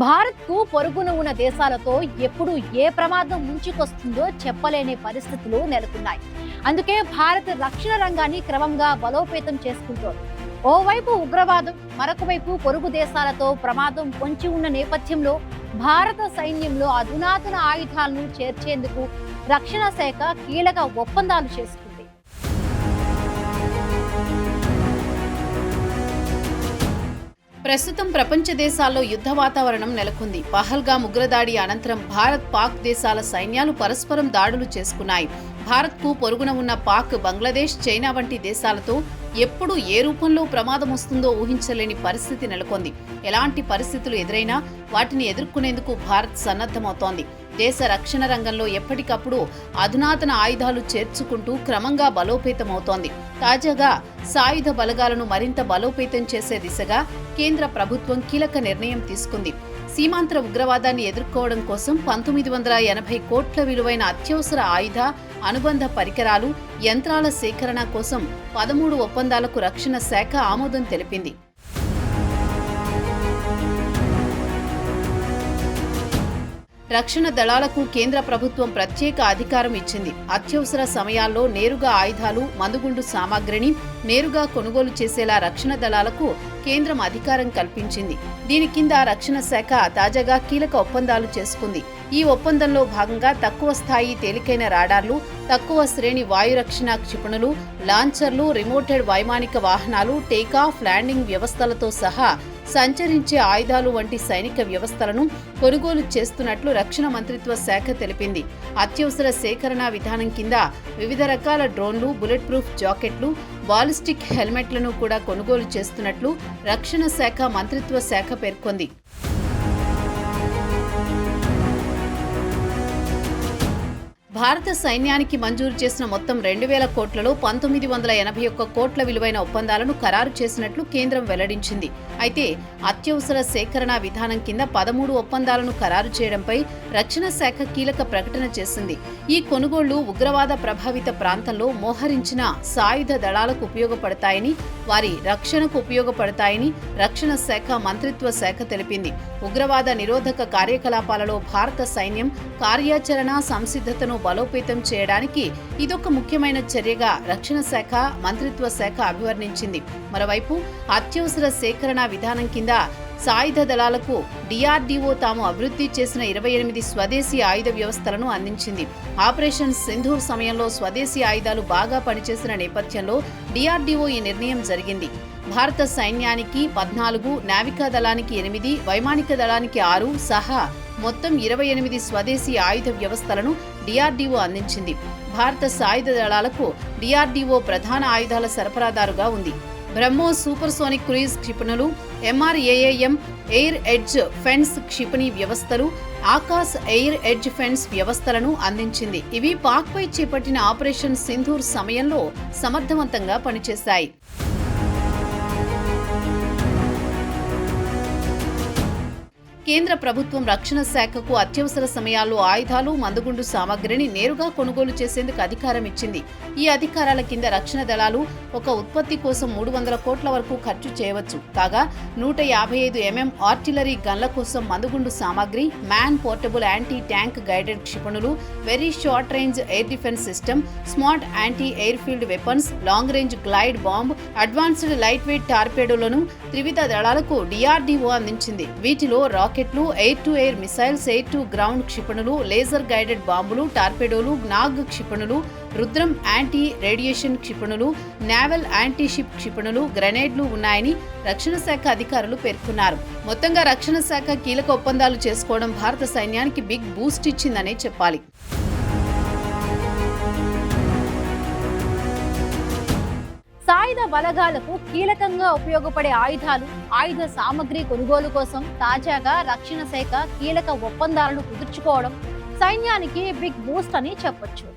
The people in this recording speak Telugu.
భారత్కు పొరుగున ఉన్న దేశాలతో ఎప్పుడు ఏ ప్రమాదం ముంచుకొస్తుందో చెప్పలేని పరిస్థితులు నెలకొన్నాయి. అందుకే భారత్ రక్షణ రంగాన్ని క్రమంగా బలోపేతం చేసుకుంటోంది. ఓవైపు ఉగ్రవాదం, మరొక వైపు పొరుగు దేశాలతో ప్రమాదం పొంచి ఉన్న నేపథ్యంలో భారత సైన్యంలో అధునాతన ఆయుధాలను చేర్చేందుకు రక్షణ శాఖ కీలక ఒప్పందాలు చేసుకుంది. ప్రస్తుతం ప్రపంచ దేశాల్లో యుద్ధ వాతావరణం నెలకొంది. పహల్గామ్ ఉగ్రదాడి అనంతరం భారత్, పాక్ దేశాల సైన్యాలు పరస్పరం దాడులు చేసుకున్నాయి. భారత్కు పొరుగున ఉన్న పాక్, బంగ్లాదేశ్, చైనా వంటి దేశాలతో ఎప్పుడు ఏ రూపంలో ప్రమాదం వస్తుందో ఊహించలేని పరిస్థితి నెలకొంది. ఎలాంటి పరిస్థితులు ఎదురైనా వాటిని ఎదుర్కొనేందుకు భారత్ సన్నద్ధమవుతోంది. దేశ రక్షణ రంగంలో ఎప్పటికప్పుడు అధునాతన ఆయుధాలు చేర్చుకుంటూ క్రమంగా బలోపేతమవుతోంది. తాజాగా సాయుధ బలగాలను మరింత బలోపేతం చేసే దిశగా కేంద్ర ప్రభుత్వం కీలక నిర్ణయం తీసుకుంది. సీమాంతర ఉగ్రవాదాన్ని ఎదుర్కోవడం కోసం 1980 కోట్ల విలువైన అత్యవసర ఆయుధ, అనుబంధ పరికరాలు, యంత్రాల సేకరణ కోసం 13 ఒప్పందాలకు రక్షణ శాఖ ఆమోదం తెలిపింది. రక్షణ దళాలకు కేంద్ర ప్రభుత్వం ప్రత్యేక అధికారం ఇచ్చింది. అత్యవసర సమయాల్లో నేరుగా ఆయుధాలు, మందుగుండు సామాగ్రిని నేరుగా కొనుగోలు చేసేలా రక్షణ దళాలకు కేంద్రం అధికారం కల్పించింది. దీని కింద రక్షణ శాఖ తాజాగా కీలక ఒప్పందాలు చేసుకుంది. ఈ ఒప్పందంలో భాగంగా తక్కువ స్థాయి తేలికైన రాడార్లు, తక్కువ శ్రేణి వాయురక్షణ క్షిపణులు, లాంచర్లు, రిమోటెడ్ వైమానిక వాహనాలు, టేకాఫ్, ల్యాండింగ్ వ్యవస్థలతో సహా సంచరించే ఆయుధాలు వంటి సైనిక వ్యవస్థలను కొనుగోలు చేస్తున్నట్లు రక్షణ మంత్రిత్వ శాఖ తెలిపింది. అత్యవసర సేకరణ విధానం కింద వివిధ రకాల డ్రోన్లు, బుల్లెట్ ప్రూఫ్ జాకెట్లు, బాలిస్టిక్ హెల్మెట్లను కూడా కొనుగోలు చేస్తున్నట్లు రక్షణ శాఖ మంత్రిత్వ శాఖ పేర్కొంది. భారత సైన్యానికి మంజూరు చేసిన మొత్తం 2000 కోట్లలో 1981 కోట్ల విలువైన ఒప్పందాలను ఖరారు చేసినట్లు కేంద్రం వెల్లడించింది. అయితే అత్యవసర సేకరణ విధానం కింద 13 ఒప్పందాలను ఖరారు చేయడంపై రక్షణ శాఖ కీలక ప్రకటన చేసింది. ఈ కొనుగోళ్లు ఉగ్రవాద ప్రభావిత ప్రాంతంలో మోహరించిన సాయుధ దళాలకు ఉపయోగపడతాయని, వారి రక్షణకు ఉపయోగపడతాయని రక్షణ శాఖ మంత్రిత్వ శాఖ తెలిపింది. ఉగ్రవాద నిరోధక కార్యకలాపాలలో భారత సైన్యం కార్యాచరణ సంసిద్ధతను బలోపేతం చేయడానికి ఇదొక ముఖ్యమైన చర్యగా రక్షణ శాఖ మంత్రిత్వ శాఖ అభివర్ణించింది. మరోవైపు అత్యవసర సేకరణ విధానం కింద సాయుధ దళాలకు డిఆర్డీఓ తాము అభివృద్ధి చేసిన 28 స్వదేశీ ఆయుధ వ్యవస్థలను అందించింది. ఆపరేషన్ సింధూర్ సమయంలో స్వదేశీ ఆయుధాలు బాగా పనిచేసిన నేపథ్యంలో డిఆర్డీఓ ఈ నిర్ణయం జరిగింది. భారత సైన్యానికి 14, నావికా దళానికి 8, వైమానిక దళానికి 6 సహా మొత్తం 28 స్వదేశీ ఆయుధ వ్యవస్థలను డిఆర్డీఓ అందించింది. భారత సాయుధ దళాలకు డిఆర్డీఓ ప్రధాన ఆయుధాల సరఫరాదారుగా ఉంది. బ్రహ్మోస్ సూపర్సోనిక్ క్రూయిజ్ క్షిపణులు, ఎంఆర్ఏఏఎం ఎయిర్ ఎడ్జ్ ఫెన్స్ క్షిపణి వ్యవస్థలు, ఆకాశ్ ఎయిర్ ఎడ్జ్ ఫెన్స్ వ్యవస్థలను అందించింది. ఇవి పాక్పై చేపట్టిన ఆపరేషన్ సింధూర్ సమయంలో సమర్థవంతంగా పనిచేశాయి. కేంద్ర ప్రభుత్వం రక్షణ శాఖకు అత్యవసర సమయాల్లో ఆయుధాలు, మందుగుండు సామాగ్రిని నేరుగా కొనుగోలు చేసేందుకు అధికారం ఇచ్చింది. ఈ అధికారాల కింద రక్షణ దళాలు ఒక ఉత్పత్తి కోసం 300 కోట్ల వరకు ఖర్చు చేయవచ్చు. కాగా 155 mm ఆర్టిలరీ గన్ల కోసం మందుగుండు సామాగ్రి, man portable anti tank guided క్షిపణులు, very short range air defence system, smart anti airfield weapons, long range glide bomb, advanced light weight టార్పేడోలను త్రివిధ దళాలకు డిఆర్డీఓ అందించింది. వీటిలో రాకెట్లు, air to air missiles, air to ground క్షిపణులు, లేజర్ గైడెడ్ బాంబులు, టార్పెడోలు, నాగ్ క్షిపణులు, రుద్రం యాంటీ రేడియేషన్ క్షిపణులు, నావల్ యాంటీ షిప్ క్షిపణులు, గ్రెనేడ్లు ఉన్నాయని రక్షణ శాఖ అధికారులు పేర్కొన్నారు. మొత్తంగా రక్షణ శాఖ కీలక ఒప్పందాలు చేసుకోవడం భారత సైన్యానికి బిగ్ బూస్ట్ ఇచ్చిందనే చెప్పాలి. సాయుధ బలగాలకు కీలకంగా ఉపయోగపడే ఆయుధాలు, ఆయుధ సామగ్రి కొనుగోలు కోసం తాజాగా రక్షణ శాఖ కీలక ఒప్పందాలను కుదుర్చుకోవడం సైన్యానికి బిగ్ బూస్ట్ అని చెప్పొచ్చు.